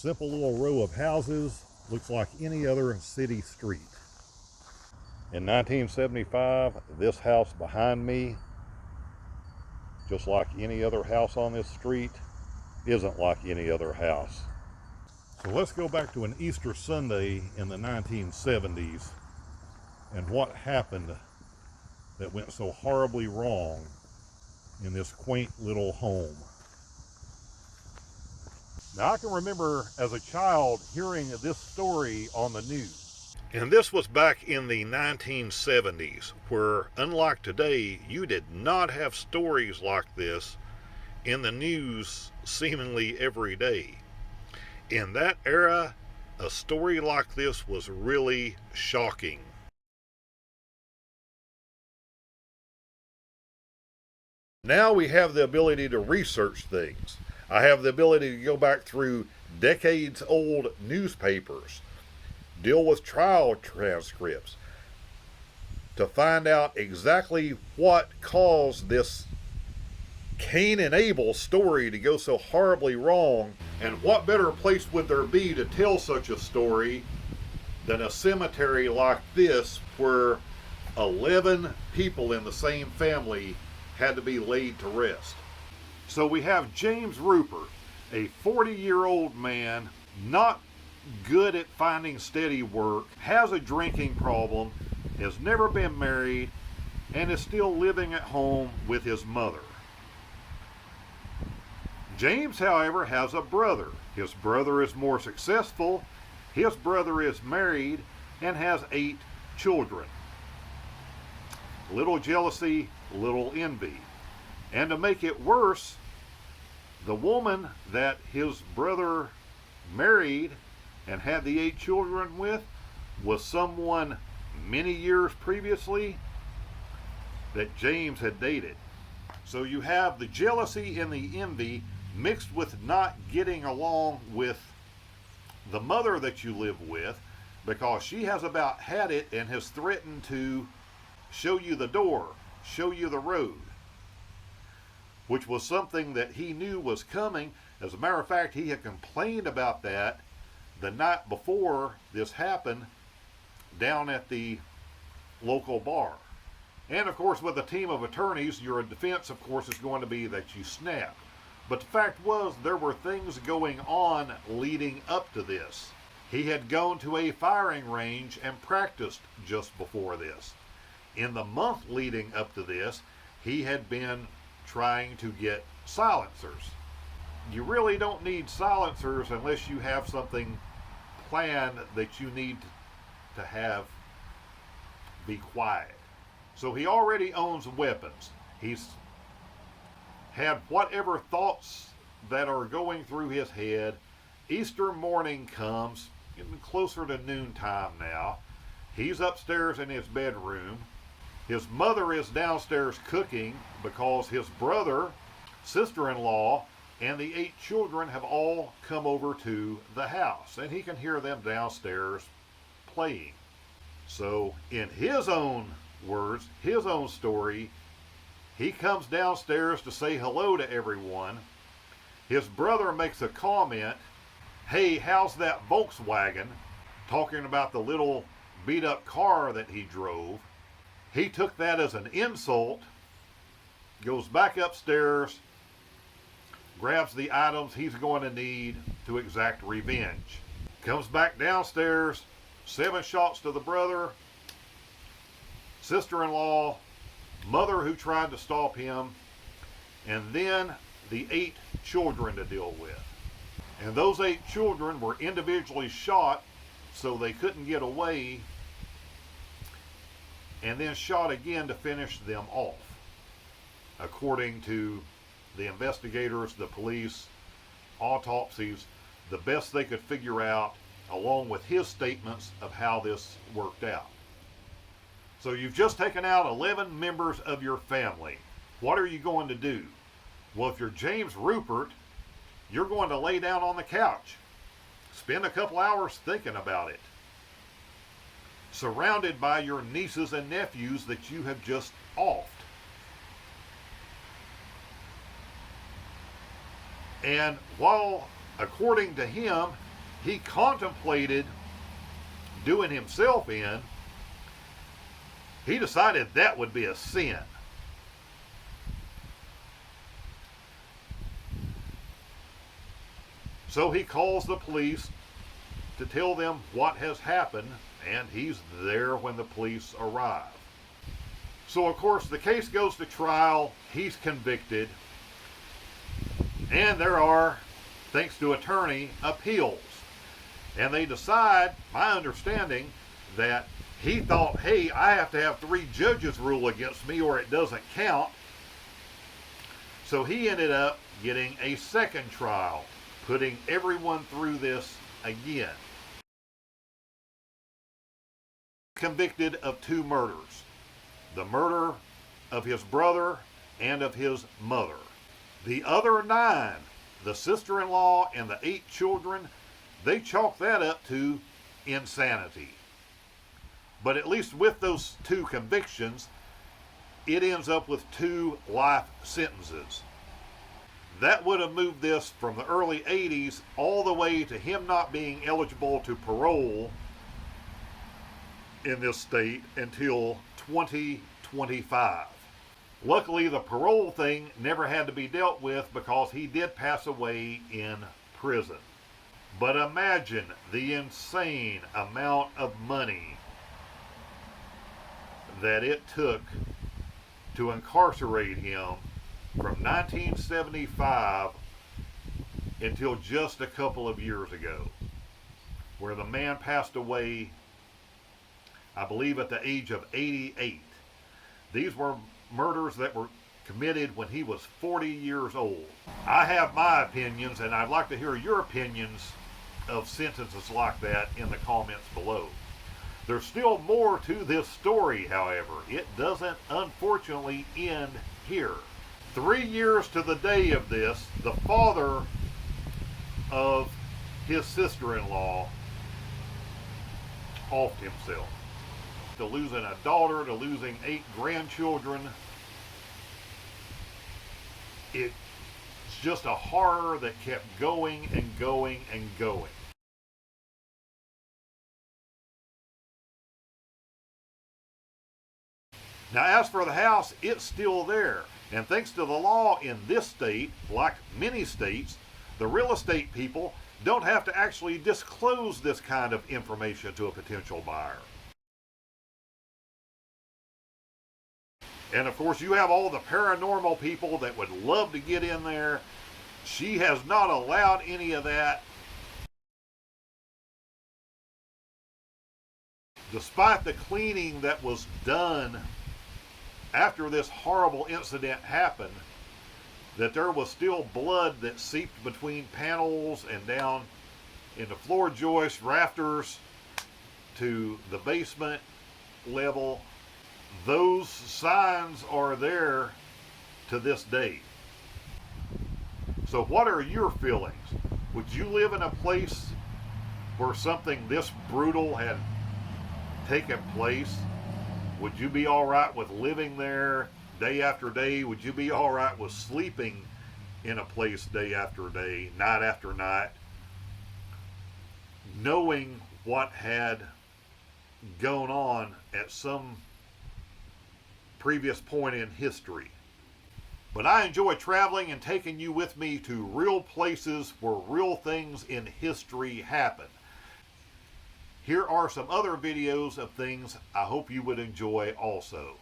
simple little row of houses, looks like any other city street. In 1975, this house behind me, just like any other house on this street, isn't like any other house. So let's go back to an Easter Sunday in the 1970s and what happened that went so horribly wrong in this quaint little home. Now, I can remember as a child hearing this story on the news. And this was back in the 1970s, where, unlike today, you did not have stories like this in the news seemingly every day. In that era, a story like this was really shocking. Now we have the ability to research things. I have the ability to go back through decades old newspapers, deal with trial transcripts, to find out exactly what caused this Cain and Abel story to go so horribly wrong. And what better place would there be to tell such a story than a cemetery like this, where 11 people in the same family had to be laid to rest. So we have James Rupert, a 40-year-old man, not good at finding steady work, has a drinking problem, has never been married, and is still living at home with his mother. James, however, has a brother. His brother is more successful. His brother is married and has 8 children. Little jealousy, little envy. And to make it worse, the woman that his brother married and had the 8 children with was someone many years previously that James had dated. So you have the jealousy and the envy mixed with not getting along with the mother that you live with, because she has about had it and has threatened to show you the door, show you the road, which was something that he knew was coming. As a matter of fact, he had complained about that the night before this happened down at the local bar. And of course, with a team of attorneys, your defense, of course, is going to be that you snapped. But the fact was, there were things going on leading up to this. He had gone to a firing range and practiced just before this. In the month leading up to this, he had been trying to get silencers. You really don't need silencers unless you have something planned that you need to have be quiet. So he already owns weapons. He's had whatever thoughts that are going through his head. Easter morning comes, getting closer to noontime now. He's upstairs in his bedroom. His mother is downstairs cooking because his brother, sister-in-law, and the 8 children have all come over to the house, and he can hear them downstairs playing. So in his own words, his own story, he comes downstairs to say hello to everyone. His brother makes a comment, "Hey, how's that Volkswagen?" talking about the little beat up car that he drove. He took that as an insult, goes back upstairs, grabs the items he's going to need to exact revenge. Comes back downstairs, 7 shots to the brother, sister-in-law, mother who tried to stop him, and then the 8 children to deal with. And those 8 children were individually shot so they couldn't get away, and then shot again to finish them off. According to the investigators, the police, autopsies, the best they could figure out, along with his statements of how this worked out. So you've just taken out 11 members of your family. What are you going to do? Well, if you're James Rupert, you're going to lay down on the couch, spend a couple hours thinking about it, surrounded by your nieces and nephews that you have just offed. And while, according to him, he contemplated doing himself in, he decided that would be a sin. So he calls the police to tell them what has happened, and he's there when the police arrive. So of course the case goes to trial, he's convicted, and there are, thanks to attorney, appeals. And they decide, my understanding, that he thought, hey, I have to have 3 judges rule against me or it doesn't count. So he ended up getting a second trial, putting everyone through this again. Convicted of 2 murders. The murder of his brother and of his mother. The other 9, the sister-in-law and the 8 children, they chalk that up to insanity. But at least with those 2 convictions, it ends up with 2 life sentences. That would have moved this from the early 80s all the way to him not being eligible to parole in this state until 2025. Luckily, the parole thing never had to be dealt with because he did pass away in prison. But imagine the insane amount of money that it took to incarcerate him from 1975 until just a couple of years ago, where the man passed away, I believe, at the age of 88. These were murders that were committed when he was 40 years old. I have my opinions, and I'd like to hear your opinions of sentences like that in the comments below. There's still more to this story, however. It doesn't, unfortunately, end here. 3 years to the day of this, the father of his sister-in-law offed himself. To losing a daughter, to losing 8 grandchildren, it's just a horror that kept going and going and going. Now, as for the house, it's still there. And thanks to the law in this state, like many states, the real estate people don't have to actually disclose this kind of information to a potential buyer. And of course, you have all the paranormal people that would love to get in there. She has not allowed any of that. Despite the cleaning that was done after this horrible incident happened, that there was still blood that seeped between panels and down into floor joists, rafters, to the basement level. Those signs are there to this day. So what are your feelings? Would you live in a place where something this brutal had taken place? Would you be all right with living there day after day? Would you be all right with sleeping in a place day after day, night after night, knowing what had gone on at some previous point in history? But I enjoy traveling and taking you with me to real places where real things in history happen. Here are some other videos of things I hope you would enjoy also.